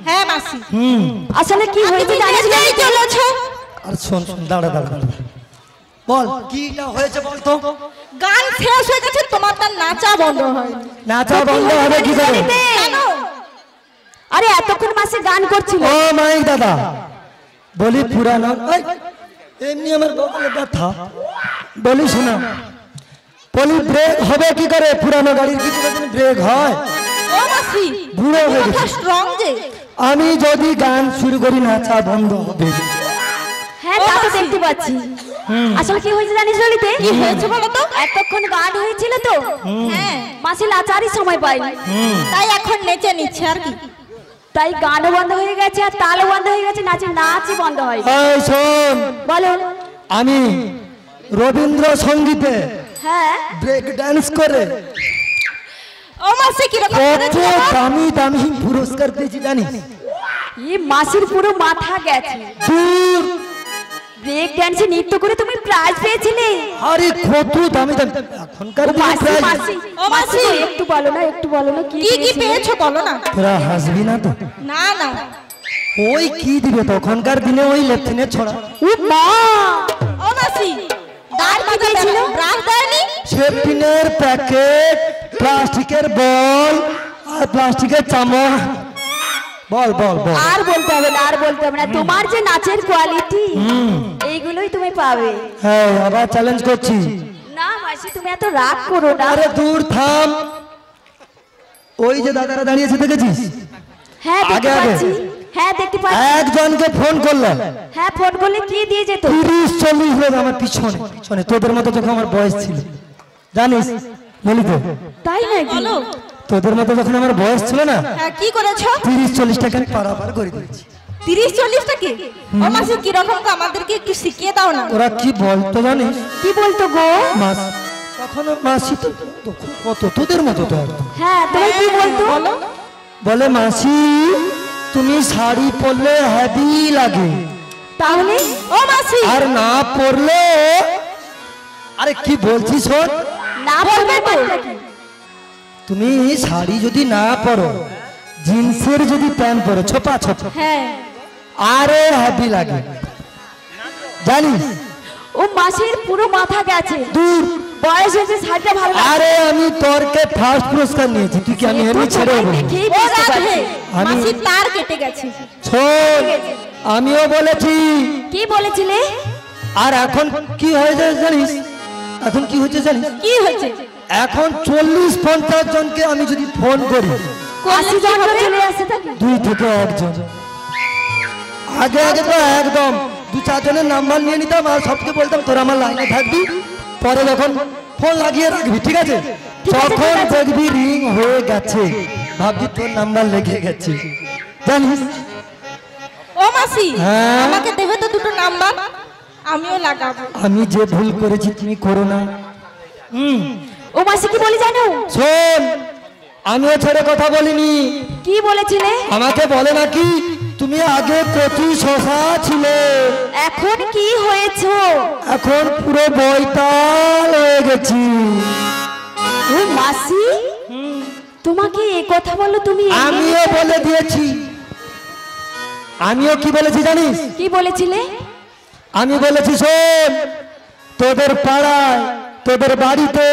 হ্যাঁ মাসি আসলে কি হয়েছে জানিস না? আর শোন শোন দাঁড়া দাঁড়া বল কিটা হয়েছে বল তো। গান শেষ হয়ে গেছে, তোমার তার নাচা বন্ধ হয়। নাচা বন্ধ হবে কি করে? আরে এতক্ষণ মাসি গান করছিল। ও মাই দাদা বলি পুরানো এমনি আমার বগলে ব্যথা বলি শোনা বলি ব্রেক হবে কি করে? পুরানো গাড়ির কি করে ব্রেক হয়? ও মাসি বুড়ো হয়ে গেছে, স্ট্রং যে। আমি যদি গান শুরু করি নাচা বন্ধ হবে। হ্যাঁ তা তো দেখতে পাচ্ছি। আসলে কি হয়েছে জানিস ললিতে? কি হয়েছে বলো তো? এতক্ষণ গান হয়েছিল তো, হ্যাঁ মাসি লাচারই সময় পাইনি, তাই এখন নেচে নিচ্ছে আর কি। তাই গানও বন্ধ হয়ে গেছে আর তালও বন্ধ হয়ে গেছে, নাচই বন্ধ হয়। এই শোন বলো। আমি রবীন্দ্র সঙ্গীতে হ্যাঁ ব্রেক ডান্স করে ও মাসি কি রকম কত দামি দামি পুরস্কার পেয়েছি জানিস? এই মাসির পুরো মাথা গেছে। দূর ব্রেক ডান্সে নৃত্য করে তুমি প্রাইজ পেয়েছিলে। আরে কত দামি দামি এখনকার মাসি মাসি ও মাসি একটু বলো না কি কি পেয়েছো বলো না। তোরা হাসবি না তো? না না ওই কি দিবে তখনকার দিনে ওই লেফটিনের ছড়া। ও মা ও মাসি দাঁড় কি দিয়েছিল? ব্রাশ দেয়নি? সেফটিনের প্যাকেট, প্লাস্টিকের বল আর প্লাস্টিকের চামচ। বল বল বল। আর বলতে হবে না, তোমার যে নাচের কোয়ালিটি এইগুলোই তুমি পাবে। হ্যাঁ আবার চ্যালেঞ্জ করছি। না মাসি তুমি এত রাগ করো না। আরে দূর থাম। ওই যে দাদারা দাঁড়িয়েছে দেখেছিস? হ্যাঁ দেখতে পাচ্ছি। হ্যাঁ দেখতে পাচ্ছি। একজনকে ফোন করলাম। হ্যাঁ ফোন করলে কি দিয়ে যেত? 30-40 লোক আমার পিছনে তোদের মতো যখন আমার বয়স ছিল জানিস ললিত? তাই নাকি? বলো তোদের মতো যখন আমার বয়স ছিল না, হ্যাঁ কি করেছো? 30-40 টাকা পারাপার করে দিয়েছি। 30-40 টাকা? ও মাসি কি রকম আমাদেরকে একটু শিখিয়ে দাও না। ওরা কি বলতো জানিস? কি বলতো গো? মাস কখনো মাসি তো কত তোদের মতো তো একদম। হ্যাঁ তুমি কি বলতো? বলে মাসি তুমি শাড়ি পরলে হেভি লাগে, তাহলে ও মাসি আর না পরলে আরে কি বলছিস শোন, না বলবে তো। তুমি শাড়ি যদি না পরো, জিন্সের যদি প্যান্ট পরো ছোপা ছোপা, হ্যাঁ আরে হেভি লাগে জানিস? ও মাসির পুরো মাথা গেছে। দূর বয়স হয়েছে শাড়িটা ভালো লাগে। আরে আমি তোরকে ফার্স্ট পুরস্কার নিয়েছি, তুই কি আমি এমনি ছেড়ে দেবো? দেখেই বুঝতে পারছি। মাসি তার কেটে গেছে। শোন আমিও বলেছি। কি বলেছিলে? আর এখন কি হয়েছে জানিস? এখন কি হয়েছে জানিস? কি হয়েছে? এখন 40-50 জনকে আমি যদি ফোন করি 80 জন চলে আসে থাকে। 2 থেকে 1 জন। আগে আগে তো একদম 2-4 জনের নাম্বার নিয়ে নিতাম আর সবকে বলতাম তোরা আমার লাইনে থাকবি, পরে যখন ফোন লাগিয়ে রাখবি ঠিক আছে, যখন দেখবি রিং হয়ে গেছে ভাববি তোর নাম্বার লেগে গেছে জানিস? ও মাসি হ্যাঁ? আমাকে দেবে তো দুটো নাম্বার, আমিও লাগাবো। আমি যে ভুল করেছি তুমি করো না। ও মাসি কি বলি জানো? শোন আমিও ছেড়ে কথা বলিনি। কি বলেছিলে? আমাকে বলে নাকি তুমি আগে কচি শশা ছিলে, এখন কি হয়েছো? এখন পুরো বৈতাল হয়ে গেছি। ও মাসি তোমাকে এই কথা বললো তুমি? আমিও বলে দিয়েছি। আমিও কি বলেছি জানিস? কি বলেছিলে? আমি বলেছি শোন, তোদের পাড়ায় তোদের বাড়িতে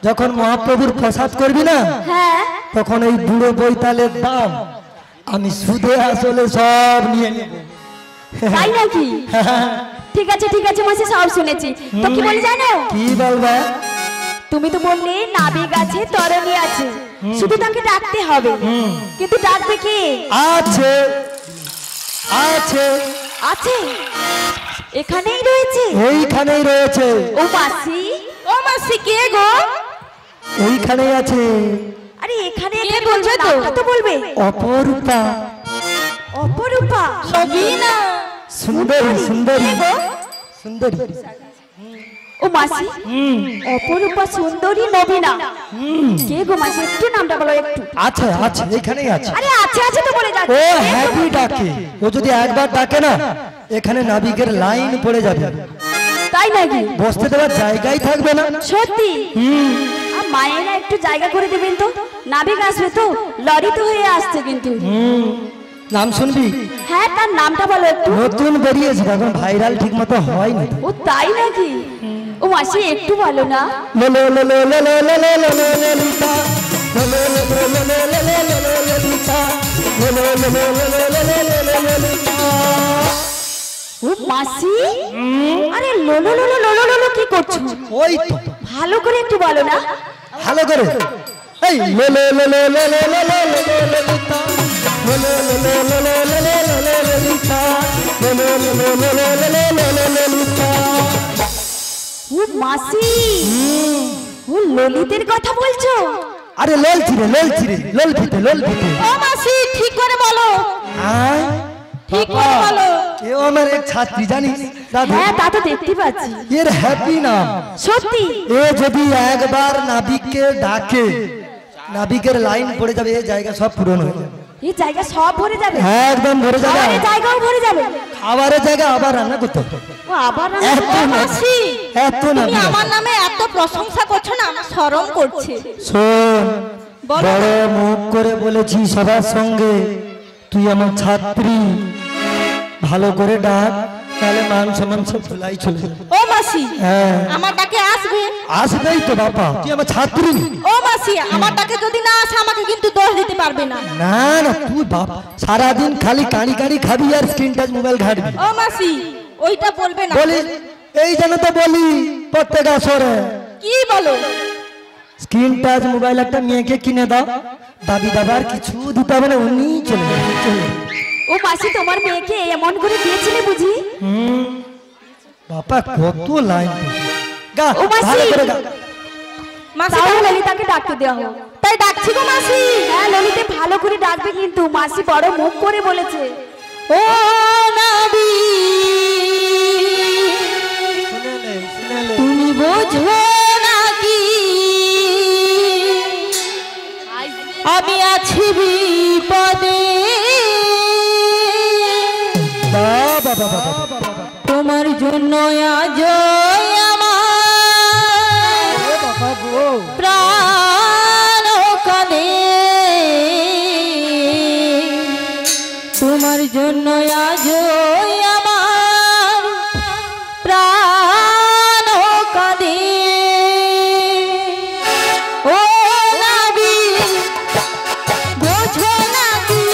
যখন মহাপ্রভুর প্রসাদ করবি না, হ্যাঁ তখন এই বুড়ো বৈতালের দাম আমি সুদে আসলে সব নিয়ে নেব। তাই নাকি? ঠিক আছে মাসি সব শুনেছি। তো কি বলি জানো? কি বলবা? তুমি তো বললে নাবিক আছে তরণী আছে, শুধু তাকে ডাকতে হবে, কিন্তু ডাকবে কে? আছে আছে আছে এখানেই রয়েছে। এইখানেই রয়েছে। ও মাসি ও মাসি কে গো? এইখানেই আছে। আরে এখানে কে বলবে তো? তো বলবে অপরূপা। অপরূপা? সবিনা সুন্দরী সুন্দরী সুন্দরী। ও মাসি, অপরূপা সুন্দরী নবীনা, কে গো মাসি? একটু নামটা বলো একটু। আচ্ছা আচ্ছা, এখানেই আছে। আরে আছে আছে তো বলে যাচ্ছে। ও হ্যাপি ডাকে, ও যদি একবার ডাকে না এখানে নাবিকের লাইন পড়ে যাবে। তাই নাকি? বসতে দেওয়ার জায়গাই থাকবে না। সত্যি? আর মায়েরা একটু জায়গা করে দেবেন তো, নাবিক আসবে তো, লরি তো হয়ে আসছে কিন্তু। নাম শুনবি? হ্যাঁ, তার নামটা বলো একটু। নতুন বেরিয়েছে, এখন ভাইরাল ঠিক মতো হয়নি। ও তাই নাকি? ও মাসি একটু বলো না। লো লো লো লো লো লো লো লো লো লো লিতা, লো লো লো লো লো লো লো লো লো লো লো লিতা, লো লো লো লো লো লো লো লো লো লো লিতা। ও মাসি, আরে লোলো লোলো লোলো লোলো কি করছো? ওই তো, ভালো করে একটু বলো না। ভালো করে। এই লো লো লো লো লো লো লো লো লো লো লিতা, লো লো লো লো লো লো লো লো লো লো লিতা, লো লো লো লো লো লো লো লো লো লো লিতা। ও মাসি, ও ললিতের কথা বলছো? আরে ললছি রে, ললছি রে, ললপিতে ললপিতে। ও মাসি ঠিক করে বলো, আয় ঠিক করে বলো। এও আমার এক ছাত্রী, জানিস দাদু? হ্যাঁ, তা তো দেখতে পাচ্ছি। এর হ্যাপি নাম। সত্যি? এ যদি একবার নাবিককে ডাকে, নাবিকের লাইন পড়ে যাবে, এই জায়গা সব পূরণ হয়ে যাবে। এই জায়গা সব ভরে যাবে? হ্যাঁ, একদম ভরে যাবে। খাবারের জায়গাও ভরে যাবে? খাবারের জায়গা আবার রান্না করতে হবে। ও আবার এত ও না- মাসি, এত তুমি নাবিক আছে। আমার নামে এত প্রশংসা করছো না, আমার শরম করছে। শোন, বলো। বড় মুখ করে বলেছি সবার সঙ্গে, তুই আমার ছাত্রী, ভালো করে ডাক, তাহলে মান সম্মান সব ভুলাই চলে যাবে। ও মাসি, হ্যাঁ, আমার ডাকে আসবে? আসবেই তো বাবা, তুই আমার ছাত্রী। ও মাসি, আমার ডাকে যদি না আসে আমাকে কিন্তু দোষ দিতে পারবে না। না না, তুই বাবা সারাদিন খালি কানি কানি খাবি আর স্ক্রিন টাচ মোবাইল ঘাটবি। ও মাসি, ওইটা বলবে না। বলি এই জন্য তো বলি প্রত্যেক আসরে কি বলো? স্ক্রিন টাচ মোবাইল একটা মেয়েকে কিনে দাও, দাবি দাবার কিছু দিতে হবে না, উনি চলে যাবে, চলে যাবে। ও মাসি, তোমার মেয়েকে এমন করে দিয়েছিলে বুঝি? বাবা কত লাইন গা, ও মাসি। ভালো করে গা। মাসি তাহলে তাহলে- ললিতাকে ডাকতে দেওয়া হোক। তাই ডাকছি গো মাসি। হ্যাঁ, ললিতে ভালো করে ডাকবে কিন্তু, মাসি বড় মুখ করে বলেছে। ও নাবি, তুমি বোঝো নাকি আমি আছি বিপদে, বাবা বাবা বাবা, তোমার জন্য আজ আমার বাবা গো, প্রাণ কাঁদে, তোমার জন্য আজ আমার প্রাণ কাঁদে। ও নাবি, বোঝো নাকি,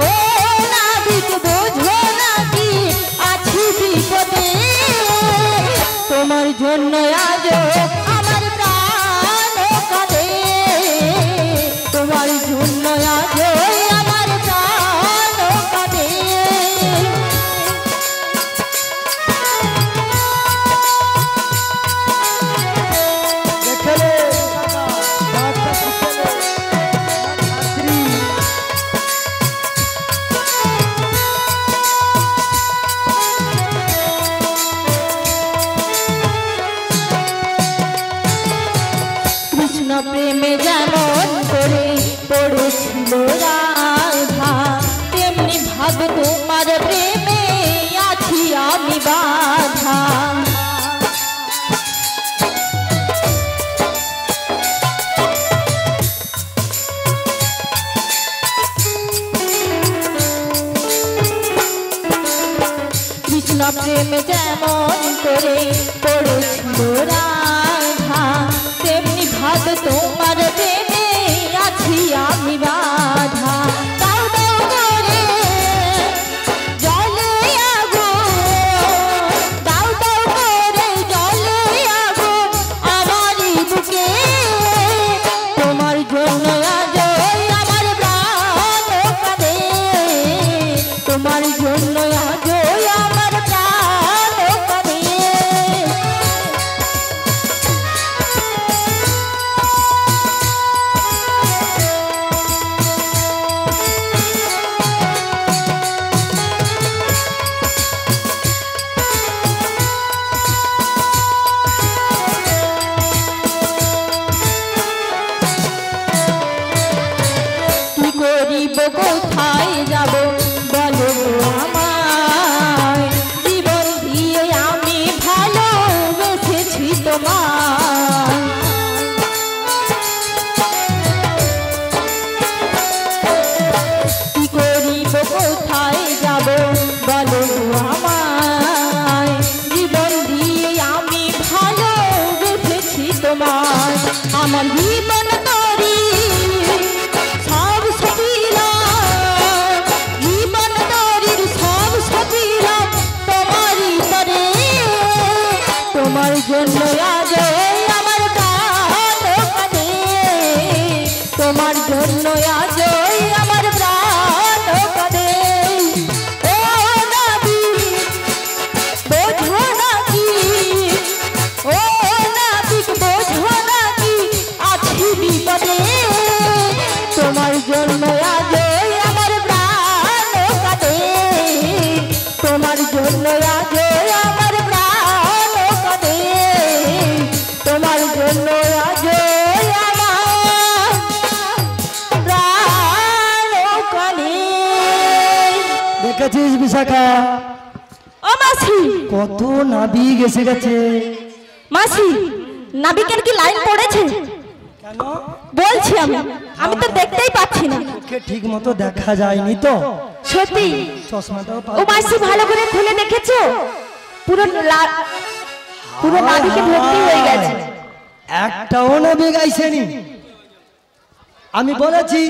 ও নাবিক বোঝো নাকি আছি বিপদে, তোমার জন্য আজ আমার প্রাণ কাঁদে, তোমার জন্য আজ আমার প্রাণ কাঁদে। দেখলে বাবা, ডাকটা শুনলে, ছাত্রী। কৃষ্ণ প্রেমে যেমন করে পড়েছিল রাধা, তেমনি ভাব তোমার প্রেমে আছি আমি বাধা। কৃষ্ণ প্রেমে যেমন করে পড়েছিল রাধা, তেমনি ভাব তোমার প্রেমে আছি আমি বাধা। জন্য আজ আমার প্রাণ কাঁদে, তোমার জন্য আজ আমার প্রাণ কাঁদে। ও নবী বোঝো নাকি, ও নাবিক বোঝো নাকি আছি বিপদে, তোমার জন্য আজ আমার প্রাণ কাঁদে, তোমার জন্য আজ আমার প্রাণ কাঁদে, তোমার জন্য আজ আমার প্রাণ কাঁদে। দেখেছিস বিশাখা, ও মাসি, কত নাবিক এসে গেছে। মাসি নাবিকের কি লাইন পড়েছে? কেন? বলছি আমি তো দেখতেই পাচ্ছি না। ওকে ঠিক মতো দেখা যায়নি তো। সত্যি? চশমাটাও ও মাসি ভালো করে খুলে দেখেছো? পুরো পুরো নাবিকে ভর্তি হয়ে গেছে। একটাও নাবিক আইসেনি। আমি বলেছি,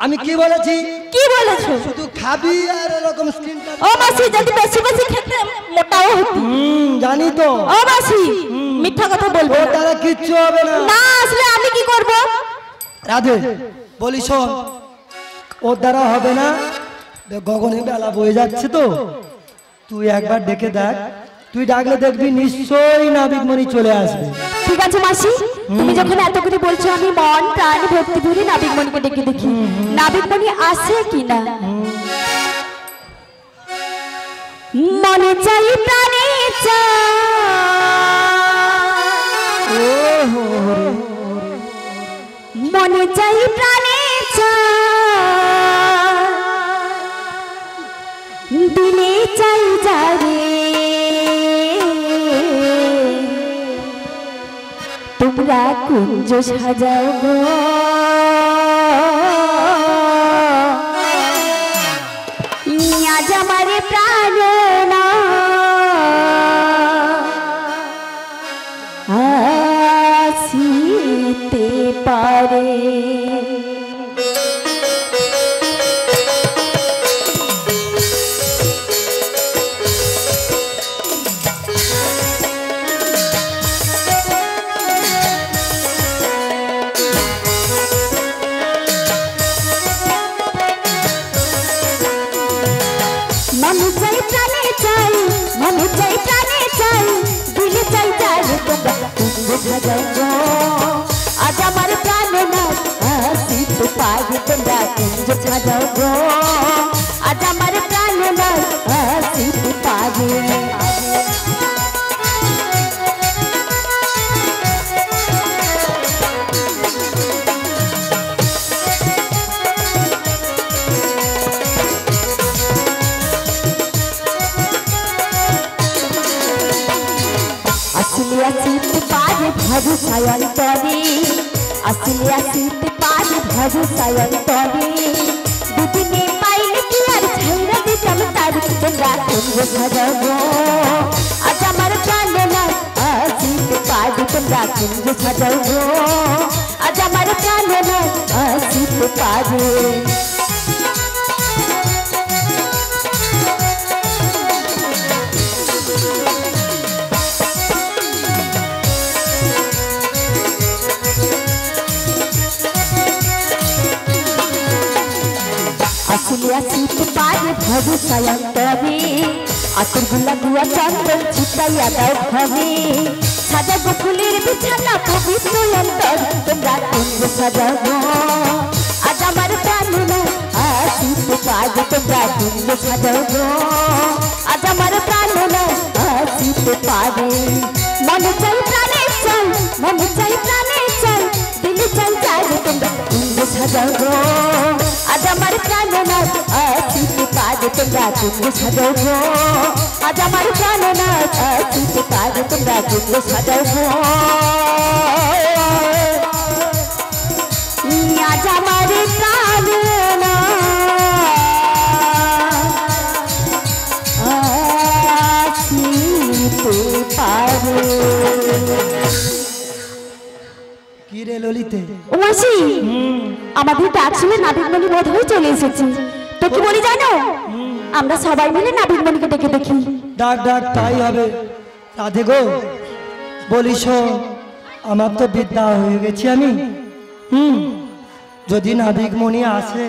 আমি কি বলেছি? কি বলেছো? শুধু খাবি আর এরকম স্ক্রিনটা। ও মাসি যদি বেশি বেশি খেতে মোটাও হতি। জানি তো। ও মাসি মিথ্যা কথা বলবো ওর দ্বারা কিচ্ছু হবে না। না, আসলে আমি কি করব? রাধে বলি শোন, ওর দ্বারা হবে না। গগনে বেলা বয়ে যাচ্ছে তো, তুই একবার ডেকে দেখ। তুই ডাকলে দেখবি নিশ্চয়ই নাবিক মনি চলে আসবে। ঠিক আছে মাসি, তুমি যখন এত করে বলছো আমি মন প্রাণ ভক্তি ভরে নাবিক মণিকে ডেকে দেখি নাবিক মণি আসে কিনা। মনে চাই প্রাণে চাই, মনে চাই প্রাণে চাই, দিলে চাই যারে তোমরা কুঞ্জ সাজাও গো, আজ আমার প্রাণ না আসিতে পারে। মনে চাই প্রাণে চাই, মনে চাই প্রাণে চাই, দিলে চাই যারে তোমরা কুঞ্জ সাজাও গো, আজ আমার প্রাণ না আসিতে পারে তোমরা কুঞ্জ সাজাও গো, আজ আমার প্রাণ না আসিতে পারে। আসলে আসিতে পারে ভরসায় অন্তরে, আসলে আসিতে পারে ভরসায় অন্তরে, দুদিনে পাইলে কি আর ছাইরা দিতাম তার তোমরা কুঞ্জ সাজাও গো, আজ আমার প্রাণ না আসিতে পারে তোমরা কুঞ্জ সাজাও গো, আজ আমার প্রাণ না আসিতে পারে। আসলে আসিতে পারে ভরসায় অন্তরে, আতর গোলা গুয়া চন্দন ছিটাইয়া দাও ঘরে, সাজাবো ফুলের বিছানা পবিত্র অন্তর তোমরা কুঞ্জ সাজাও গো, আজ আমার প্রাণ না আসিতে পারে তোমরা কুঞ্জ সাজাও গো, আজ আমার প্রাণ না আসিতে পারে। মনে চাই প্রাণে চাই, মনে চাই প্রাণে চাই, দিলে চাই যারে তোমরা কুঞ্জ সাজাও গো, আজ আমার প্রাণ না আসিতে পারে তোমরা কুঞ্জ সাজাও গো, আজ আমার প্রাণ না আসিতে পারে তোমরা কুঞ্জ সাজাও গো, আজ আমার প্রাণ না আসিতে পারে। কি রে ললিতে? ও মাসি, আমাদের ডাক শুনে নাবিক মণি বোধ হয়ে চলে এসেছে। তো কি বলি জানো, আমরা সবাই মিলে নাবিক মণিকে ডেকে দেখি। ডাক ডাক তাই হবে। রাধে গো, বলি শোন, আমার তো বিদ্যা হয়ে গেছি আমি। যদি নাবিক মনি আসে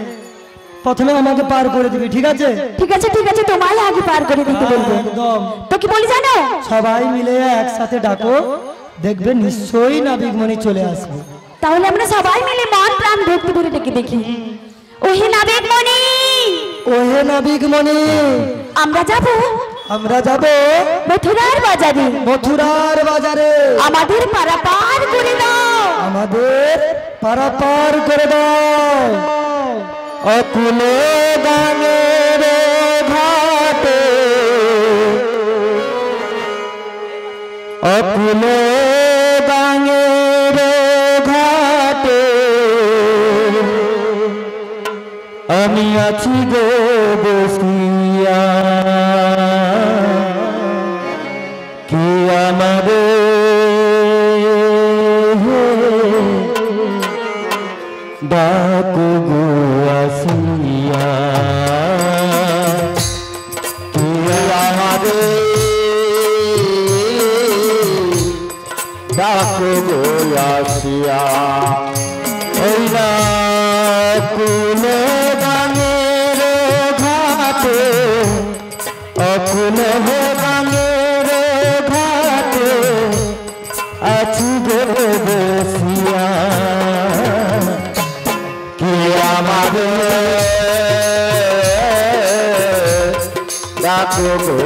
প্রথমে আমাকে পার করে দিবি, ঠিক আছে? ঠিক আছে ঠিক আছে, তোমায় আগে পার করে দিতে বলবো। একদম। তো কি বলি জানো? সবাই মিলে একসাথে ডাকো, দেখবে নিশ্চয়ই নাবিক মনি চলে আসবে। তাহলে আমরা সবাই মিলে মন প্রাণ ভক্তি ভরে ডেকে দেখি, ওহে নাবিক মনি, ওহে নাবিক মনি, আমরা যাব মথুরার বাজারে, মথুরার বাজারে। আমাদের পারাপার করে দাও, আমাদের পারাপার করে দাও। অকুলে গানের ঘাটে, অকুলে গানের ঘাটে আমি আছি গো বসিয়া, কি আমাদের ডাকো গো আসিয়া, কি আমাদের ডাকো গো আসিয়া। ওই না কুলে গানের ঘাটে, অকুলে গানের ঘাটে আছি গো বসিয়া, কি আমাদের ডাকো গো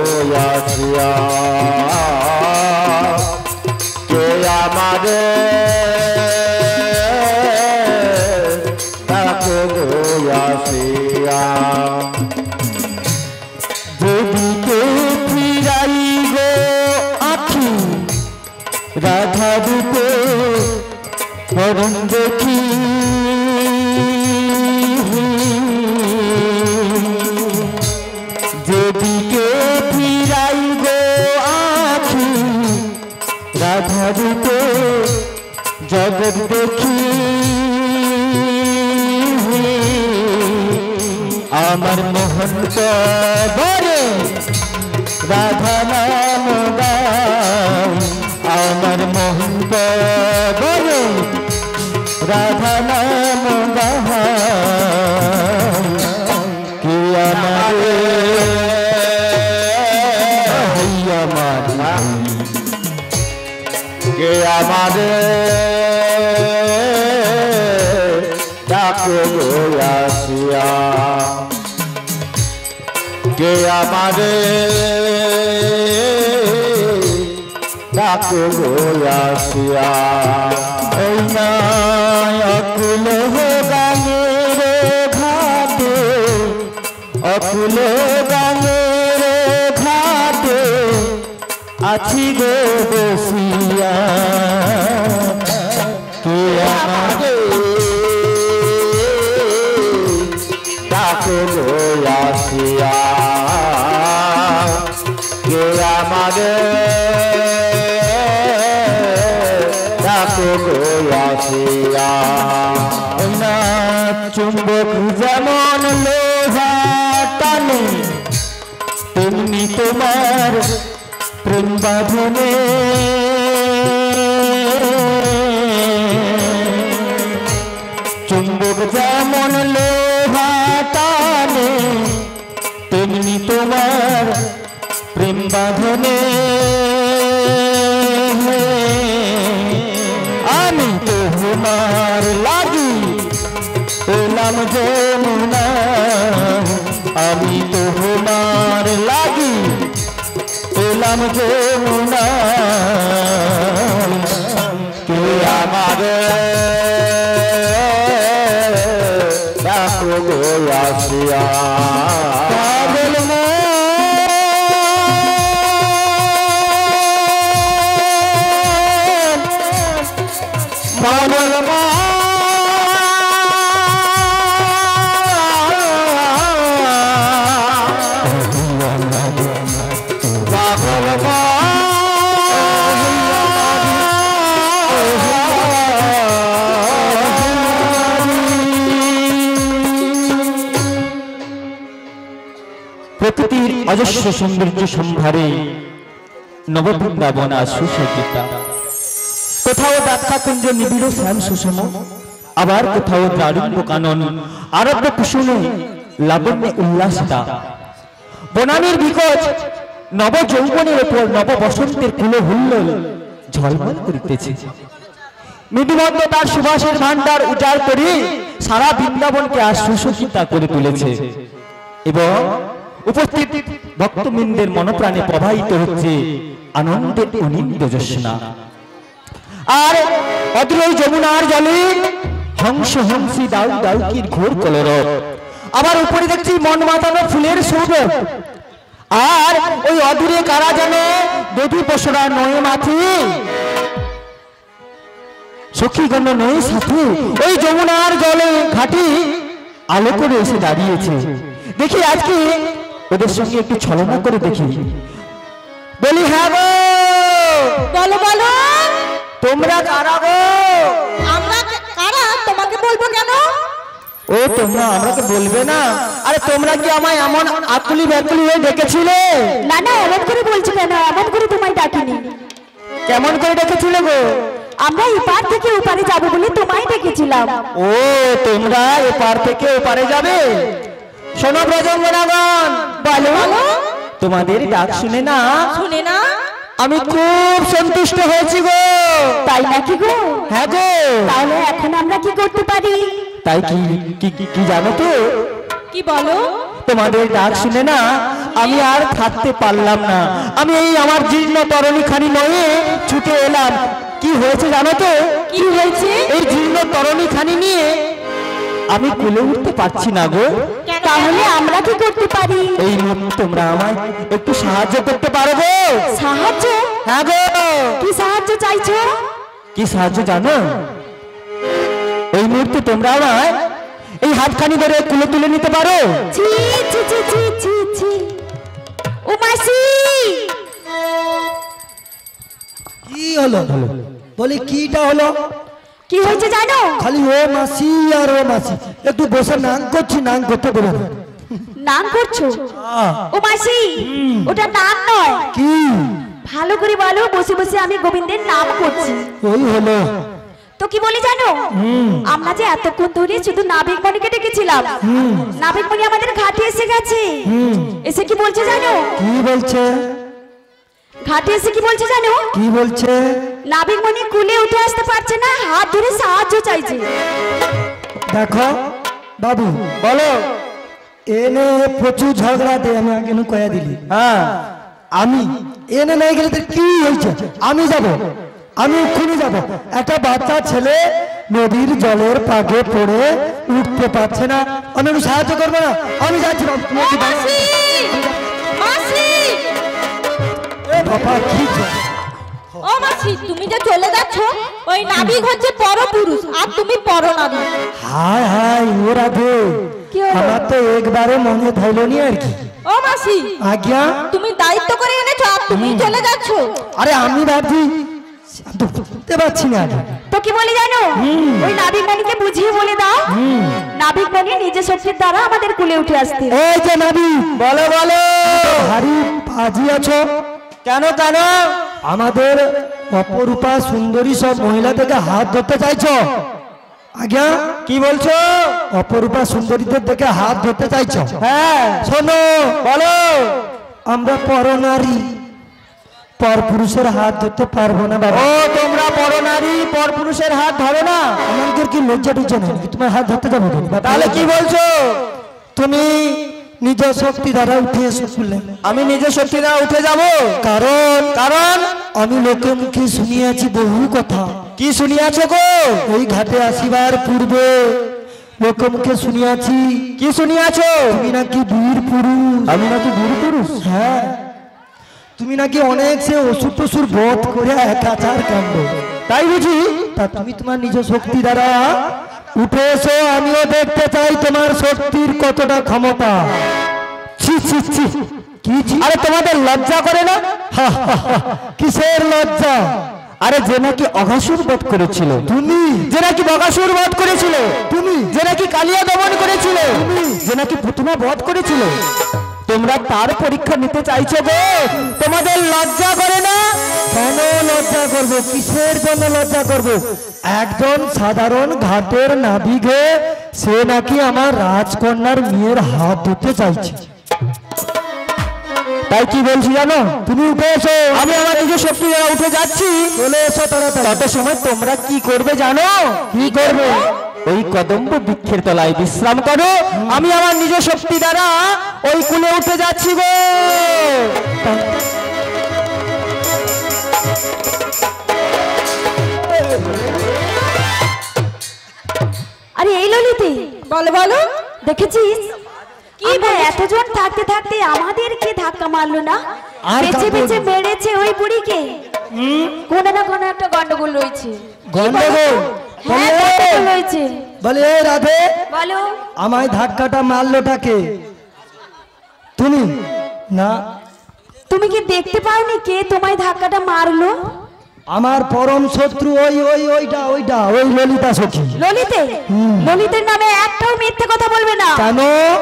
আসিয়া, কে আমাদের ডাকো গো আসিয়া। যেদিকে ফিরাই গো আখি রাধা রূপে পরম দেখি, যেদিকে ফিরাই গো আখি রাধা রূপে জগৎ দেখি, আমার মোহন বরে রাধা নাম গাই, আমার মোহন বরে রাধা নাম গাই, কি আমাদের কে আমাদের ডাকো গো আসিয়া, কে আমাদের ডাকো গো আসিয়া। ওই না অকুল গানের ঘাটে, অকুল গানের ঘাটে আছি গো বসিয়া, কে আমাদের ডাকো গো আসিয়া, কে আমাদের ডাকো গো আসিয়া। না চুম্বক যেমন লোহা টানে, তেমনি তোমার প্রেম বাঁধনে, চুম্বক যেমন লোহা টানে, তেমনি তোমার প্রেম বাঁধনে, আমি তো তোমার লাগি এলাম যমুনা, আমি তো তোমার লাগি এলাম যমুনা, কে আমাদের ডাকো গো আসিয়া। পাগল পাগল প্রকৃতির অজস্র সৌন্দর্য সম্ভারে নববৃন্দাবন সুসজ্জিতা, কোথাও ব্যাখ্যা কুঞ্জ নিবিড় শ্যাম সুষম, আবার কোথাও দ্রারুণ্য কানন আরব্য কুসুমে লাবণ্য উল্লাসিতা। বনানীর বিকজ নব যৌবনের ওপর নব বসন্তের কুলো হুল্লোল ঝলমল করিতেছে। মৃদুমন্দ তার সুবাসের ভান্ডার উজাড় করে সারা বৃন্দাবনকে আর সুশোভিতা করে তুলেছে এবং উপস্থিত ভক্তবৃন্দের মনপ্রাণে প্রবাহিত হচ্ছে আনন্দের অনিন্দ জ্যোৎস্না। আর অদূর যমুনার জলে হংস হংসী দাউ দাউকির ঘোর কলরব। আবার উপরে দেখছি মন মাতানো ফুলের শোভ। আর ওই অদূরে কারা জানে দধি পশরা নয়ে মাথি সখীগণ নয় সাথে ওই যমুনার জলে ঘাটি আলো করে এসে দাঁড়িয়েছে। দেখি আজকে ওদের সঙ্গে একটু ছলনা করে দেখি। বলি হ্যাঁ গো, বলো বলো, তোমরা কারা গো? আমরা কারা তোমাকে বলবো কেন? ও তোমরা আমাকে বলবে না? আরে তোমরা কি আমায় এমন আকুলি ব্যাকুলি হয়ে ডেকেছিলে? না না, এমন করে বলছো কেন? এমন করে তোমায় ডাকিনি। কেমন করে ডেকেছিলে গো? আমরা এপার থেকে ওপারে যাবো বলে তোমায় ডেকেছিলাম। ও তোমরা এপার থেকে ওপারে যাবে? শোনো ব্রজঙ্গনাগণ, বলো। তোমাদের ডাক শুনে না আমি খুব সন্তুষ্ট হয়েছি গো। তাই নাকি গো? হ্যাঁ গো। তাহলে এখন আমরা কি করতে পারি? তাই কি কি কি জানো তো? কি বলো? তোমাদের ডাক শুনে না আমি আর থাকতে পারলাম না। আমি এই আমার জীর্ণ তরণী খানি নয়ে ছুটে এলাম। কি হয়েছে জানো তো? কি হয়েছে? এই জীর্ণ তরণী খানি নিয়ে আমি কুলে উঠতে পারছি না গো। তাহলে আমরা কি করতে পারি? এই মুহূর্তে তোমরা আমায় একটু সাহায্য করতে পারো গো? সাহায্য? হ্যাঁ গো। কি সাহায্য চাইছো? কি সাহায্য জানো? এই মুহূর্তে তোমরা আমায় এই হাতখানি ধরে কুলে তুলে নিতে পারো? ছি ছি ছি ছি ছি ছি। ও মাসি, কি হলো? বলি কিটা হলো? কি হয়েছে জানো? খালি ও মাসি আর ও মাসি, একটু বসে নাং করছি, নাং করতে দেবে না। নাম করছো? ও মাসি, ওটা নাম নয়। কি? ভালো করে বলো। বসে বসে আমি গোবিন্দের নাম করছি। ওই হলো। তো কি বলি জানো? আমরা যে এতক্ষণ ধরে শুধু নাবিক মণিকে ডেকেছিলাম, নাবিক মণি আমাদের ঘাটে এসে গেছে। এসে কি বলছে জানো? কি বলছে? ঘাটে এসে কি বলছে জানো? কি বলছে? নাবিক মণি কুলে উঠে আসতে পারছে না, হাত ধরে সাহায্য চাইছে। দেখো বাবু, বলো। এনে প্রচুর ঝগড়া দে, আমি আগে কয়া দিলি। হ্যাঁ, আমি এনে নাই গেলে তোর কি হয়েছে? আমি যাব, আমি এক্ষুনি যাব। একটা বাচ্চা ছেলে নদীর জলের পাগে পড়ে উঠতে পারছে না, আমি একটু সাহায্য করবো না? আমি যাচ্ছি বাবু। তুমি কি মাসি, মাসি, বাবা কি ও মাসি, তুমি যে চলে যাচ্ছ, ওই নাবিক হচ্ছে পরপুরুষ আর তুমি পরনারী। হায় হায় ওরা দে, কি হলো? আমার তো একবারে মনে ধরল নি আর কি। ও মাসি, আজ্ঞা। তুমি দায়িত্ব করে এনেছো আর তুমি চলে যাচ্ছ। আরে আমি ভাবছি আমি তো বুঝতে পারছি না। তো কি বলি জানো? ওই নাবিক মণিকে বুঝিয়ে বলে দাও, নাবিক মণি নিজের শক্তির দ্বারা আমাদের কুলে উঠে আসতে। এই যে নাবি, বলো বলো। ভারী বাজি আছো কেন কেন? আমাদের অপরূপা সুন্দরী সব মহিলাদেরকে হাত ধরতে চাইছো? আজ্ঞা, কি বলছো? অপরূপা সুন্দরীদের দেখে হাত ধরতে চাইছো? হ্যাঁ, শোনো, বলো। আমরা পরনারী, পর পুরুষের হাত ধরতে পারবো না বাবা। ও তোমরা পরনারী পর পুরুষের হাত ধরো না? আমাদের কি লজ্জা টজ্জা নেই? তোমার হাত ধরতে যাবো না। তাহলে কি বলছো? তুমি নিজ শক্তি দ্বারা উঠে এসো কুলে। আমি নিজের শক্তি দ্বারা উঠে যাব? কারণ কারণ আমি লোকে মুখে শুনিয়াছি বহু কথা। কি শুনিয়াছো গো? এই ঘাটে আসিবার পূর্বে লোকে মুখে শুনিয়াছি। কি শুনিয়াছো? তুমি নাকি বীর পুরুষ। আমি নাকি বীর পুরুষ? হ্যাঁ, তুমি নাকি অনেক সে অসুর টসুর বধ করে একাচার কাণ্ড। তাই বুঝি? তা তুমি তোমার নিজ শক্তি দ্বারা উঠে এসো, আমিও দেখতে চাই তোমার শক্তির কতটা ক্ষমতা। ছি ছি ছি, কি ছি? আরে তোমাদের লজ্জা করে না? হা, হা, হা, কিসের লজ্জা? আরে যে নাকি অঘাসুর বধ করেছিল, তুমি, যে নাকি বকাসুর বধ করেছিল, তুমি, যে নাকি কালিয়া দমন করেছিল, তুমি, যে নাকি পুতনা বধ করেছিল, তোমরা তার পরীক্ষা নিতে চাইছো গো? তোমাদের লজ্জা করে না? কেন লজ্জা করব? কিসের জন্য লজ্জা করব? একজন সাধারণ ঘাটের নাবিকে সে নাকি আমার রাজকন্যার মেয়ের হাত ধরতে চাইছে। তাই কি বলছি জানো? তুমি উঠে এসো। আমি আমার নিজের শক্তি দ্বারা উঠে যাচ্ছি। চলে এসো তাড়াতাড়ি। তত সময় তোমরা কি করবে জানো? কি করবে? ওই কদম্ব বৃক্ষের তলায় বিশ্রাম করো। আমি আমার নিজের শক্তি দ্বারা ওই কুলে উঠে যাচ্ছি গো। আরে এই ললিতে, বলো বলো, দেখেছিস কি আমরা বলেছে? এতজন থাকতে থাকতে আমাদেরকে ধাক্কা মারলো না? আর বেঁচে কাউকে- বেঁচে মেরেছে ওই বুড়িকে। কোনো না কোনো একটা গন্ডগোল রয়েছে। গন্ডগোল? হ্যাঁ, বলে, গন্ডগোল রয়েছে। বলে এই রাধে, বলো। আমায় ধাক্কাটা মারলোটাকে? তুমি না? তুমি কি দেখতে পাওনি কে তোমায় ধাক্কাটা মারলো? আমার পরম শত্রু ওই ললিতা সখী। ললিতে? ললিতের নামে একটাও মিথ্যে কথা বলবে না। কেন?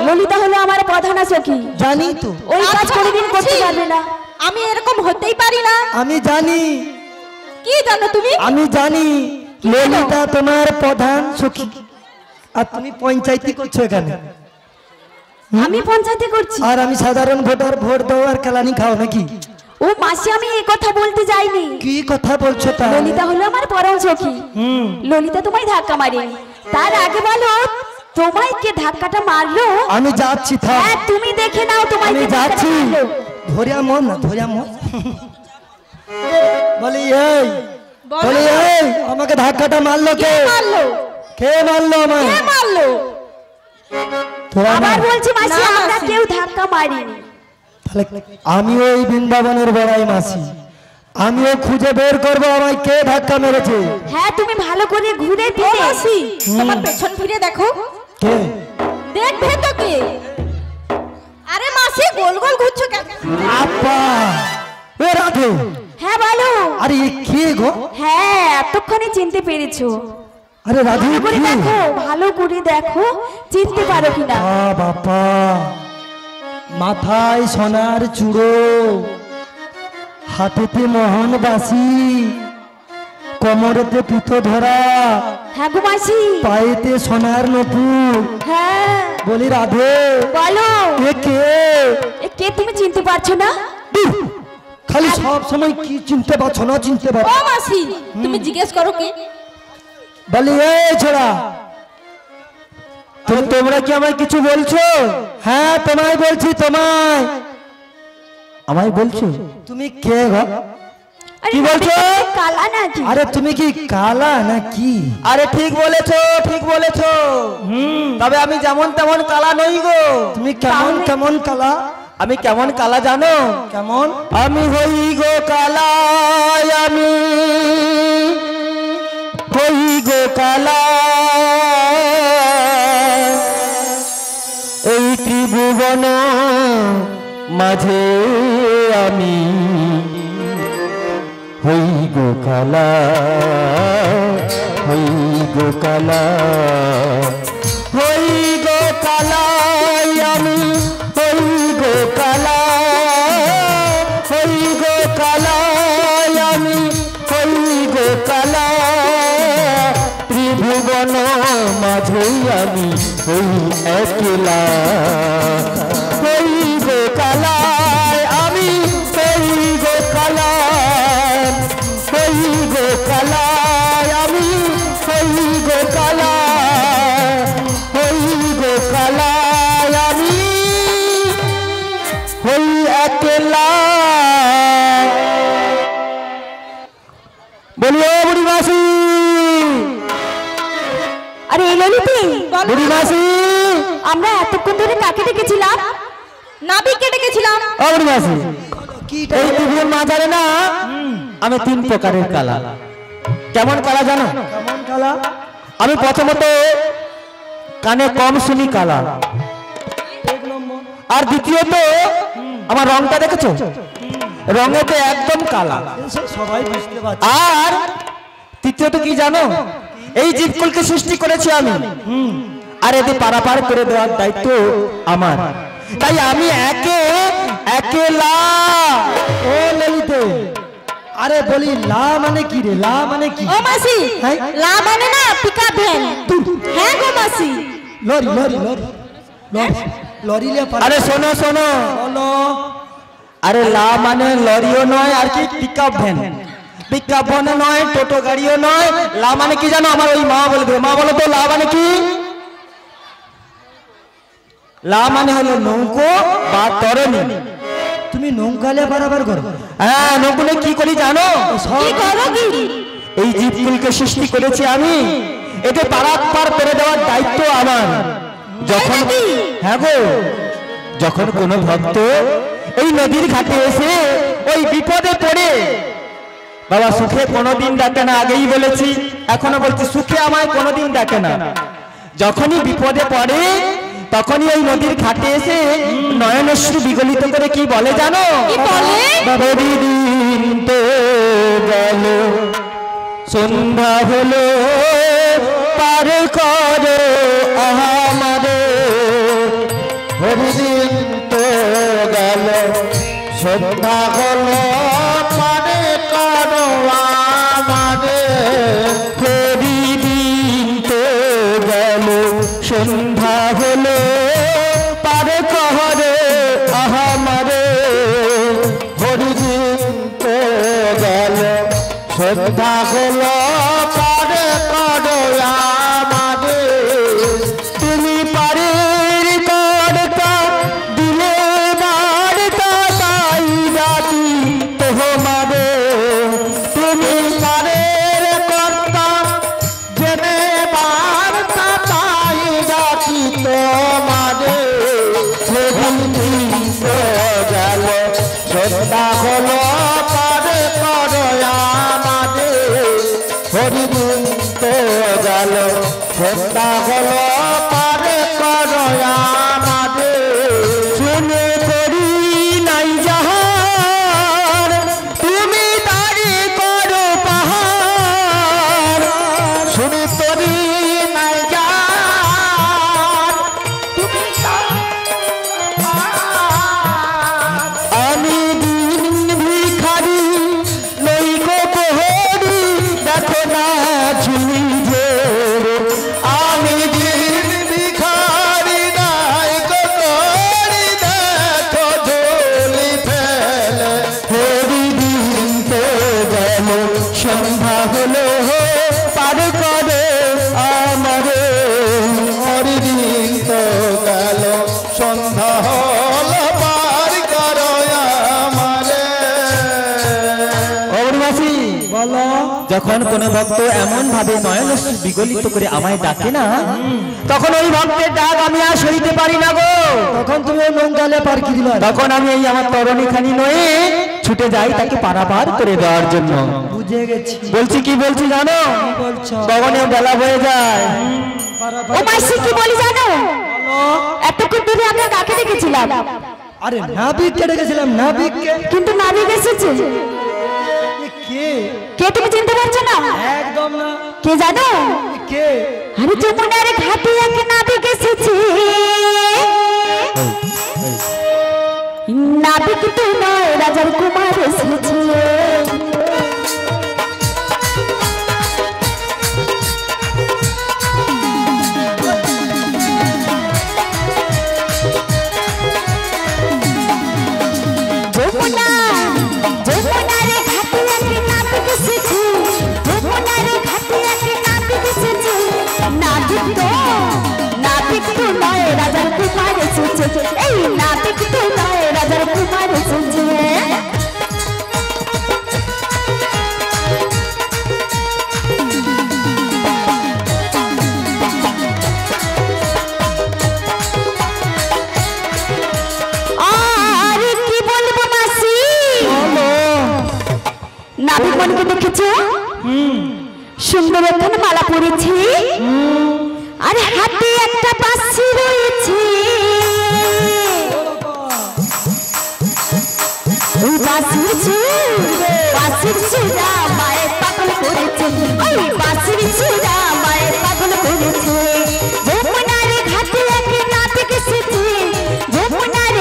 ললিতা হলো আমার প্রধানা সখী। জানি তো, ওই কাজ কোনোদিন করতে পারবে না। আমি এরকম হতেই পারি না। আমি জানি, কি জানো তুমি? আমি জানি ললিতা তোমার প্রধান সখী। আর তুমি পঞ্চায়েতি করছো এখানে, আমি পঞ্চায়েতে করছি। আর আমি সাধারণ ভোটার, ভোট দাও আর কেলানি খাও নাকি? ও মাসি, আমি এই কথা বলতে যাইনি। কি কথা বলছো তা? ললিতা হলো আমার পরম সখী। ললিতা তোমায় ধাক্কা মারেনি। তার আগে বলো, তোমায় কে ধাক্কাটা মারলো? আমি যাচ্ছি, থাক। হ্যাঁ, তুমি দেখে নাও তোমায় আমি কে ধাক্কাটা যাচ্ছি। মারলো। ধরিয়া মন না, ধরিয়া মন। বলি এই, বলো। বলি এই, আমাকে ধাক্কাটা মারলো কে? মারলো? কে মারলো আমায়? কে মারলো? তোরা না? আবার বলছি মাসি, না, আমরা মাসি। কেউ ধাক্কা মারিনি। তাহলে আমি ওই বৃন্দাবনের বড়াই মাসি, আমিও খুঁজে বের করবো আমায় কে ধাক্কা মেরেছে। হ্যাঁ, তুমি ভালো করে ঘুরে ও ফিরে মাসি, তোমার পেছন ফিরে দেখো, কে? দেখবে তো কে? আরে মাসি, গোল গোল ঘুরছো কেন? আপা, এ রাধে, হ্যাঁ বলো। আরে এ কে গো? হ্যাঁ, এতক্ষণে চিনতে পেরেছো। আরে রাধে, ভালো করে কে? দেখো, ভালো করে দেখো, চিনতে পারো কিনা। বাবা, মাথায় সোনার চূড়ো, হাতেতে মোহনবাসী, কোমরেতে পিতো ধরা, হ্যাঁ গো মাসি। পায়েতে সোনার নপুর। হ্যাঁ বলি রাধে, বলো, এ কে? এ কে তুমি চিনতে পারছো না? খালি সব সময় কি চিনতে পারছো না, চিনতে ও পারছো? মাসি, তুমি জিজ্ঞেস করো কে? বলি এই ছোড়া, তোমরা কি আমায় কিছু বলছো? হ্যাঁ তোমায় বলছি, তোমায়। আমায় বলছো? তুমি কে গো? আরে কি বলছো? তুমি কালা নাকি? আরে তুমি কি কালা না কি? আরে ঠিক বলেছো, ঠিক বলেছো। তবে আমি যেমন তেমন কালা নই গো। তুমি কেমন কেমন কালা? আমি কেমন কালা জানো? কেমন? আমি হই গো কালা, আমি হই গো কালা, এই ত্রিভুবন মাঝে আমি হই গো কালা, হই গো কালা, হই গো কালা, আমি হই গো কালা, হই গো কালা, আমি হই গো কালা, ত্রিভুবন মাঝে আমি হই একলা, হই গো কালা, আমি হই গো কালা, হই গো কালা, আমি হই গো কালা, হই গো কালা, আমি হই একলা। বলিও বুড়ি মাসি, আরে এই ললিতে, বুড়ি মাসি, আমরা এতক্ষণ ধরে কাকে ডেকেছিলাম? নাবিককে ডেকেছিলাম। ও বুড়ি মাসি, কি এই পৃথিবীর মাঝারে না আমি 3 প্রকারের কালা। কেমন কালা জানো? কেমন কালা? আমি প্রথমত কানে কম শুনি কালা, আর দ্বিতীয়ত আমার রংটা দেখেছো, রঙেতে একদম কালা, সবাই বুঝতে পারছে। আর তৃতীয়ত কি জানো, এই জীবকুলকে সৃষ্টি করেছি আমি, আর এদের পারাপার করে দেওয়ার দায়িত্ব আমার। তাই আমি একে একেলা। ও ললিতে, আরে বলি লা মানে কি রে, লা মানে কি? ও মাসি, হ্যাঁ? লা মানে না পিকআপ ভ্যান। হ্যাঁ গো মাসি। Lorry lorry lorry lorry lorry লিয়া পারে। আরে শোনো শোনো, বলো। আরে লা মানে লরিও নয় আর কি পিকআপ ভ্যান, পিকআপ ভ্যান নয়, টোটো গাড়িও নয়। লা মানে কি জানো? আমার ওই মা বলে দেবে। মা বলো তো লা মানে কি? লা মানে হলো নৌকো বা তরণী। তুমি নৌকা লিয়া পারাবার করো? হ্যাঁ, নৌকো নিয়ে কি করি জানো? কি করো কি? এই জীবগুলিকে সৃষ্টি করেছি আমি, এতে পারাপার করে দেওয়ার দায়িত্ব আমার। যখন হ্যাঁ গো, যখন কোনো ভক্ত এই নদীর ঘাটে এসে ওই বিপদে পড়ে, বাবা সুখে কোনোদিন ডাকে না, আগেই বলেছি এখনো বলছি, সুখে আমায় কোনোদিন ডাকে না। যখনই বিপদে পড়ে তখনই ওই নদীর ঘাটে এসে নয়নশ্রু বিগলিত করে কি বলে জানো? কি বলে? দিন তো গেল, সন্ধ্যা হলো, পার করো আমারে। হরিদিন তো গেল, সন্ধ্যা হলো, পার করো আমারে। হরিদিন তো গেল, সন্ধ্যা হলো, পার করো আমারে। হরিদিন তো গেল, সন্ধ্যা হলো, পার করো আমারে। তুমি পারের কর্তা, দিলে বার্তা, তাই ডাকি তোমারে। তুমি পারের কর্তা, জেনে বার্তা, তাই ডাকি তোমারে। হরিদিন তো গেল, সন্ধ্যা হলো, পার করো আমারে। হরিদিন তো গেল, সন্ধ্যা হলো, পার করো আমারে। শুনে করি নাই যাহার, তুমি দাঁড়ি করো পাহাড়। শুনে করি নাই যাহার, তুমি আমি দিন ভিখারি, নইকো প্রহরী, দেখো না ঝুলি ভোর। আমি দিন ভিখারি, নাইকো প্রহরী, দেখো ঝুলি ফেলে। হরিদিন তো গেল, সন্ধ্যা হলো, পার করে আমারে। হরিদিন তো গেল, সন্ধ্যা হলো, পার করো আমারে। অবনিবাসী, বলো। যখন কোনো ভক্ত এমন ভাবে নয়নশ্রু বিগলিত করে আমায় ডাকে না, তখন ওই ভক্তের ডাক আমি আর সইতে পারি না গো। তখন তুমি ওই নৌকা লিয়া পার কি দিলা? তখন আমি এই আমার তরণীখানি নয়ে ছুটে যাই তাকে পারাপার করে দেওয়ার জন্য। বুঝে গেছি। বলছি কি বলছি জানো? বলছো? তখনই বেলা হয়ে যায়। ও মাসি কি বলি জানো? এতক্ষণ ধরে আমরা কাকে দেখেছিলাম, আরে নাবিককে ডেকেছিলাম, নাবিককে। কিন্তু নাবিক এসেছে। এ কে? কে তুমি চিনতে পারছো না? একদম না। কে জানো? এ কে? আরে যমুনার ঘাটে এক নাবিক এসেছে। নাবিক তো নয়, রাজার কুমার এসেছে। যমুনার ঘাটে এক নাবিক এসেছে। যমুনার ঘাটে এক নাবিক এসেছে। নাবিক তো নয়, রাজার কুমার এসেছে। এই নাবিক তো নয়, রাজার কুমার এসেছে। আর কি বলবো মাসি? নাবিক মনকে দেখেছো? সুন্দর একটা মালা পরেছি, আর হাতে একটা বাঁশি রয়েছে। ওই বাঁশির ছিঁড়া মায়ের পাগল করেছে। ওই বাঁশির ছিঁড়া মায়ের পাগল করেছে। যমুনার ঘাটে এক নাবিক এসেছে। যমুনার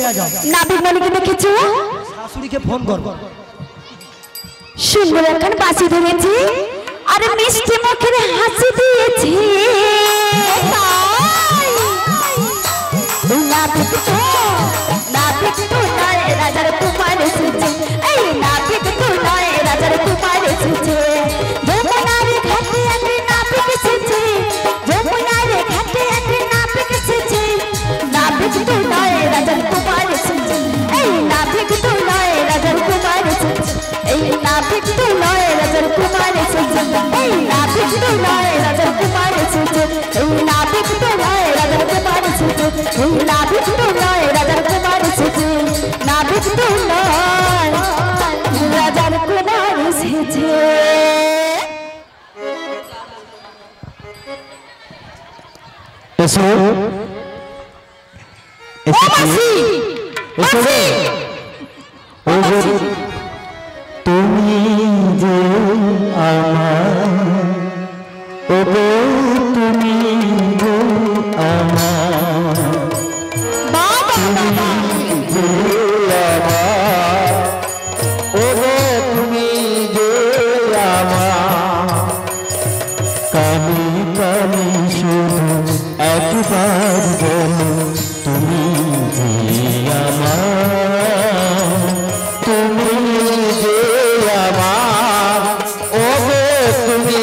দেয়া যাও। নাবিক মণিকে দেখেছো? শাশুড়িকে ফোন কর। সুন্দর এখন বাসি ধরেছে আর মিষ্টি মুখের হাসি দিয়েছে। নাবিক তো নয় রাজার কুমার এসেছে, এই নাবিক তো নয় রাজার কুমার এসেছে। যমুনার ঘাটে একটি নাবিক এসেছে, যমুনার ঘাটে একটি নাবিক এসেছে। নাবিক তো নয় রাজার কুমার এসেছে, এই নাবিক তো নয় রাজার কুমার এসেছে। এই নাবিক তো নয় রাজার কুমার এসেছে, এই নাবিক তো নয় রাজার কুমার এসেছে। এই নাবিক তো নয় রাজার কুমার এসেছে, এই নাবিক তো নয় রাজার কুমার এসেছে। নাবিক তো নয় রাজার কুমার এসেছে। এসো এসো রে। ও গো তুমি যে আমার, ও গো তুমি যে আমার, তুমি যে আমার, ও গো তুমি যে আমার। কানে কানে শুধু একবার বলো তুমি যে আমার, তুমি যে আমার, ও গো তুমি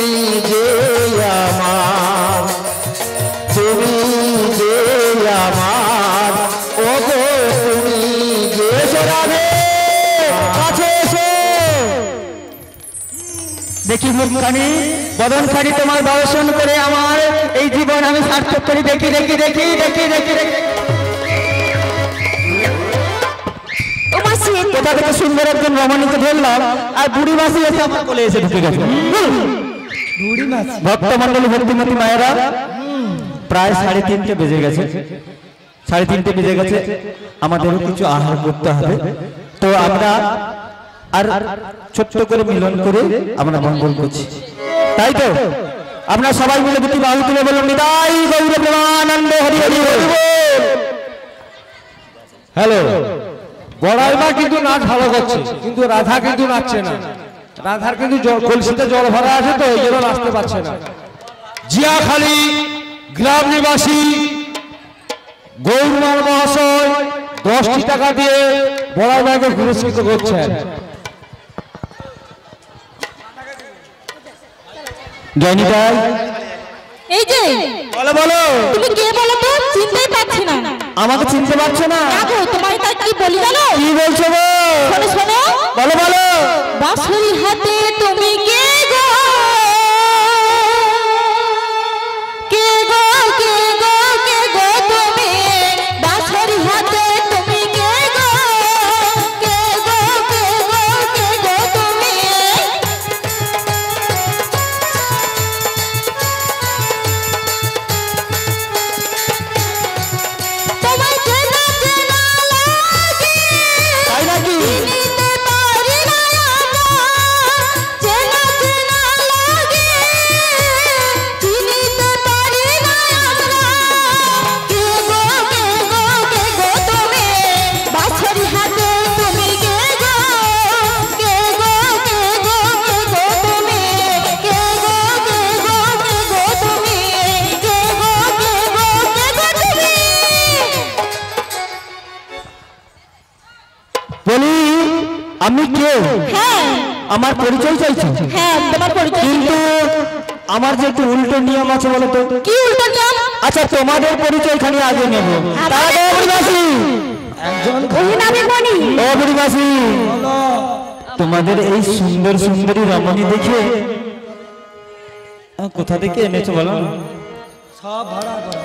যে আমার, তুমি যে আমার, ও গো তুমি যে। রাধে কাছে এসো দেখি মুখখানি বদনখানি তোমার দর্শন করে আমার এই জীবন আমি সার্থক করি। দেখি দেখি দেখি দেখি দেখি দেখি কোথা থেকে সুন্দর একজন রমণীকে ধরলাম আর বুড়ি মাসি এসে আমার কোলে এসে ঢুকে গেছে। বুড়ি মাছ ভক্তমন্ডলী ভক্তিমতী মায়েরা প্রায় 3:30 বেজে গেছে, 3:30 বেজে গেছে, আমাদেরও কিছু আহার করতে হবে। তো আমরা আর ছোট্ট করে মিলন করে আমরা মঙ্গল করছি, তাই তো? আপনারা সবাই মিলে দুটি বাহু তুলে বলুন নিতাই গৌর প্রেমানন্দ হরি হরি হরি বল। হ্যালো, বড়াই মা কিন্তু নাচ ভালো করছে, কিন্তু রাধা কিন্তু নাচছে না। রাধার কিন্তু কলসিতে জল ভরা আছে, তো এই জন্য নাচতে পারছে না। জিয়াখালী গ্রাম নিবাসী গৌরমাল মহাশয় 10টি টাকা দিয়ে বড়াই মাকে পুরস্কৃত করছেন। জয়নিতাই এই যে বলো বলো, তুমি কে বলো তো? চিনতেই পারছি না। আমাকে চিনতে পারছো না? দেখো তোমার তাই কি বলি জানো? কি বলছো গো? শোনো শোনো, বলো বলো। বাঁশরি হাতে তুমি কে গো, কে গো কে গো কে গো তুমি? বাঁশরি হাতে তুমি কে গো, কে গো কে গো কে গো তুমি? তোমায় চেনা চেনা লাগে, তাই নাকি? চিনিতে পারি না আমরা। চেনা চেনা লাগে, চিনিতে পারি না আমরা। কে গো কে গো কে গো তুমি? বাঁশরি হাতে তুমি কে গো, কে গো কে গো কে গো তুমি? কে গো কে গো কে গো তুমি? কে গো কে গো কে গো তুমি? বলি আমি কে? হ্যাঁ আমার পরিচয় চাইছো? হ্যাঁ তোমার পরিচয় কিন্তু আমার যে একটু উল্টো নিয়ম আছে বলো তো। কি উল্টো নিয়ম? আচ্ছা তোমাদের পরিচয় খালি আগে নেব। তার আগে বুড়িমাসি, ওই নাবিক মণি ও বুড়িমাসি, তোমাদের এই সুন্দর সুন্দরী রমণী দেখে কোথা থেকে এনেছো বলো? সব ভাড়া করা।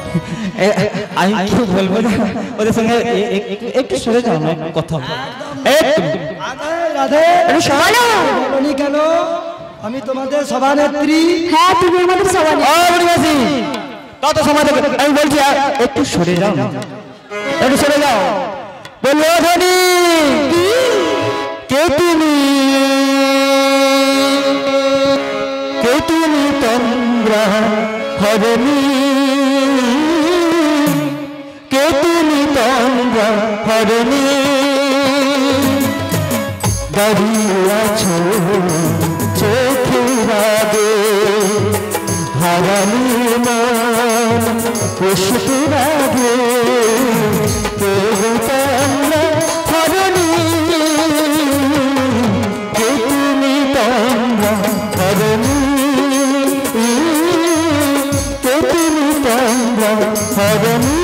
আমি কি বলবো না, ওদের সঙ্গে একটু সরে যাও না, একটু কথা বলো। আগে রাধে বলনি কেন? আমি তোমাদের সভানেত্রী। হ্যাঁ তুমি আমাদের সবাই ও বুড়িমাসি, তত সময় থেকে আমি বলছি একটু সরে যাও, একটু সরে যাও। বলো ধনী কে তুমি? কে তুমি তন্দ্রা হরণী? কে তুমি তন্দ্রা হরণী দাঁড়িয়ে আছো চোখের আগে হারালি মন পুষ্পের আগে হরণী কে তুমি তোমরা হরণী কে তুমি তোমরা হরণী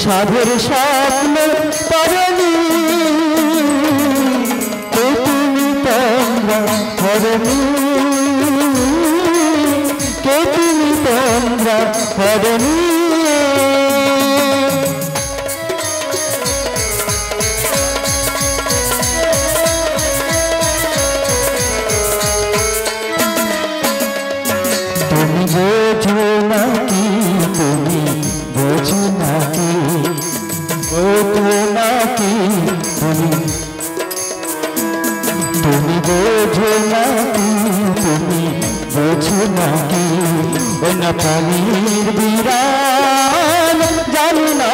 সাধের স্বপ্ন তরণী কে তুমি তোমরা হরণী কে তুমি তোমরা হরণী তুমি বোঝো নাকি তুমি বোঝো নাকি বোঝো নাকি তুমি বোঝো নাকি তুমি বোঝো নাকি ও না পানির বিরান জানি না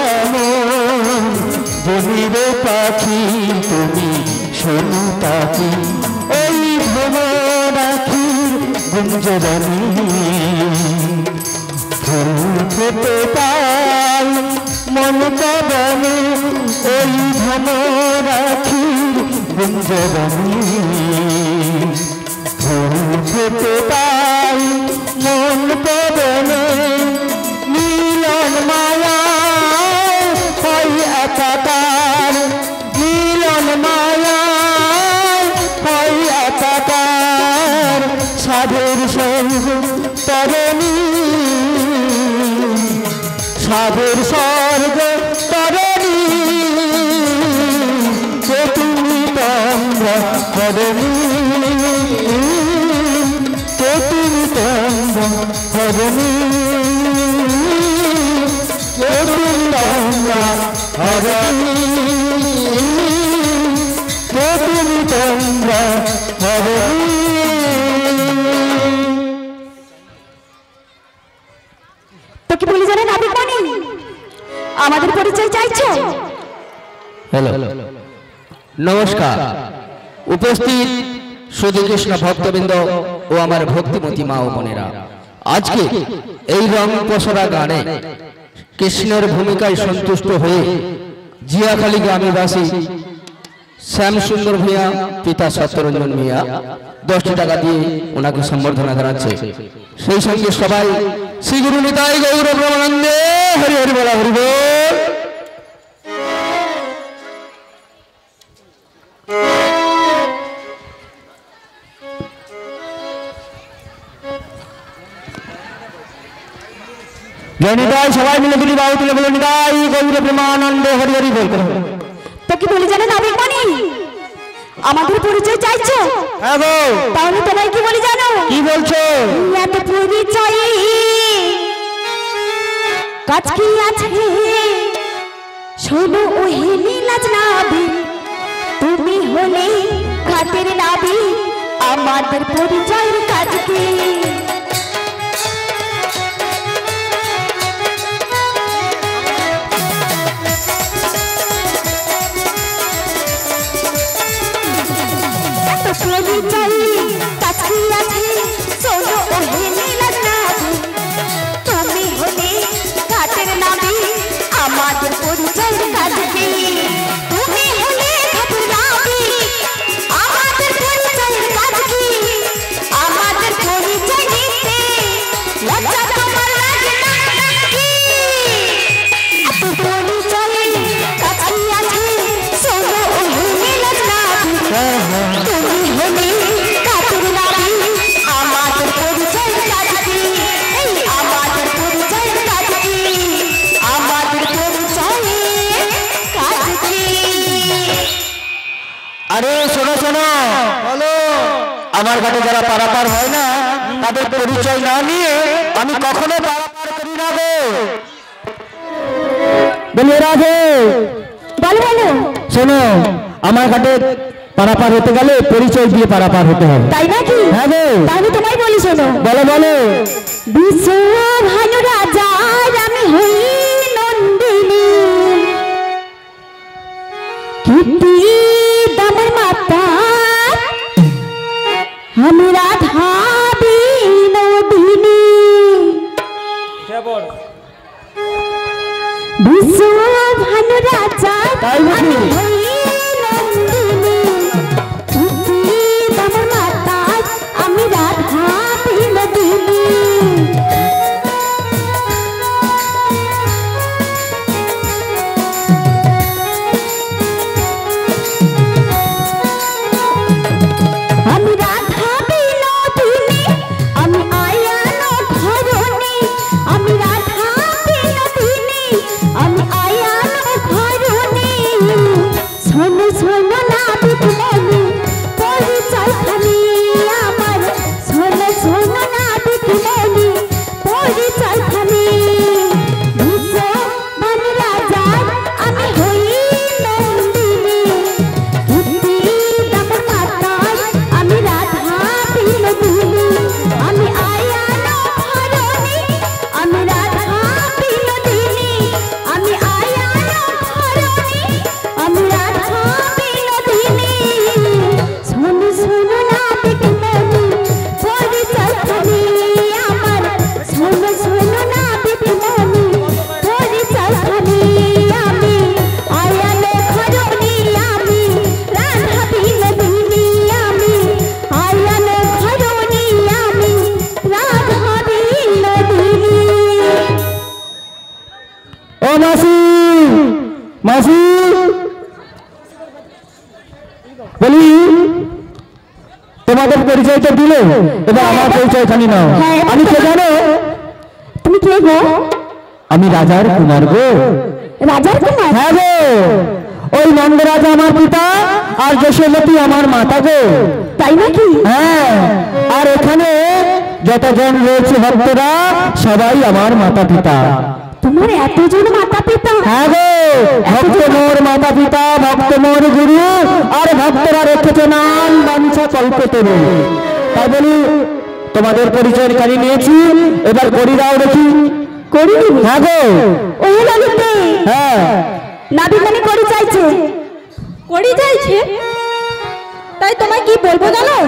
বনির পাখি তুমি শোনো পাখি ওই ভ্রমরাখি গুঞ্জরণী ফুল ফেটে পাই মন কবনে ওই ভ্রমরাখি গুঞ্জরণী ফুল ফেটে পাই মন কবনে মিলন মায়া হয় একাকার মিলন মায়া হয় একাকার সাধের সঙ্গ তরণী সাধের স্বর্গ তরণী কে তুমি তোমরা হরণী কে তুমি তোমরা হরণী কে তুমি তোমরা হরণী কে তুমি তোমরা হরণী তো কি বলি জানেন আপনি কোনি আমাদের পরিচয় চাইছো হ্যালো নমস্কার উপস্থিত শুধু কৃষ্ণ ভক্তবৃন্দ ও আমার ভক্তিমতী মা ও বোনেরা আজকে এই রং পসরা গানে কৃষ্ণের ভূমিকায় সন্তুষ্ট হয়ে জিয়াখালী গ্রামবাসী শ্যাম সুন্দর ভূঁইয়া পিতা সত্যরঞ্জন মিয়া 10 টাকা দিয়ে ওনাকে সম্বর্ধনা জানাচ্ছে সেই সঙ্গে সবাই শ্রী গুরু নিতাই গৌর ব্রহ্মানন্দে হরি হরি বলা হরি বল নিতাই সবাই মিলে দুটি বাহু তুলে বলে নিতাই গৌর ব্রহ্মানন্দে হরি হরি বল তো কি বলি জানেন আপনি কোনি আমাদের পরিচয় চাইছো হ্যাঁ গো তাহলে তোমায় কি বলি জানো কি বলছো এত পরিচয় কাজ কি আছে শোনো ওই নীলাজ নাবি তুমি হলে ঘাটের নাবি আমাদের পরিচয়ের কাজ কি পরিচয় কাজ কি আছে শোনো ওই নীলাজ নাবি আমার ঘাটে যারা পারাপার হয় না তাদের পরিচয় না নিয়ে আমি কখনো পারাপার করি না গো। বলে রাখে বলো বলো। শোনো, আমার ঘাটে পারাপার হতে গেলে পরিচয় দিয়ে পারাপার হতে হবে। তাই নাকি? হ্যাঁ গো। তাহলে তোমায় বলি শোনো। বলো বলো। বিশ্ব ভানু রাজার আমি হই নন্দিনী, কীর্তি দামের মাতা আমি রাধা বিনোদিনী। বিশ্ব ভানু রাজার আমি হই নন্দিনী, কীর্তি দামের মাতা আমি রাধা বিনোদিনী। আমি রাধা বিনোদিনী, আমি আয়ানো ঘরণী, আমি রাধা বিনোদিনী, আমি আয়ানো ঘরণী। শোনো শোনো না বিকমনি পরিচয় খানি আমার, শোনো শোনো না বিকমনি পরিচয় খানি। বিশ্ব ভানু রাজার আমি হই নন্দিনী, কীর্তি দামের মাতায় আমি রাধা বিনোদিনী, আমি আয়ানো ঘরণী, আমি রাধা বিনোদিনী, আমি আয়ানো ঘরণী, আমি রাধা বিনোদিনী। শোনো শোনো না বিকমনি পরিচয় খানি আমার, শোনো শোনো না বিকমনি পরিচয় খানি। আমি আয়ানো ঘরণী, আমি রাধা বিনোদিনী, আমি আয়ানো ঘরণী, আমি রাধা বিনোদিনী। ও মাসি, মাসি বলি তোমাদের পরিচয় তো দিলে, এবার আমার পরিচয় খানি নাও। হ্যাঁ, আমি কে জানো? তুমি কে গো? আমি রাজার কুমার গো। রাজার কুমার? হ্যাঁ গো, ওই নন্দরাজা আমার পিতা আর যশোমতী আমার মাতা গো। তাই নাকি? হ্যাঁ, আর এখানে যতজন রয়েছে ভক্তরা সবাই আমার মাতা পিতা। তোমার এতজন মাতা পিতা? হ্যাঁ গো, ভক্ত মোর মাতা পিতা, ভক্ত মোর গুরু, আর ভক্তরা রেখেছে নাম বাঞ্ছা কল্পতরু। তাই বলি তোমাদের পরিচয়ের কারি নিয়েছি, এবার করি দাও দেখি। করি? হ্যাঁ গো। ওই ললিতে হ্যাঁ, নাবিকানি করি চাইছে। করি যাইছে, তাই তোমায় কি বলবো জানো?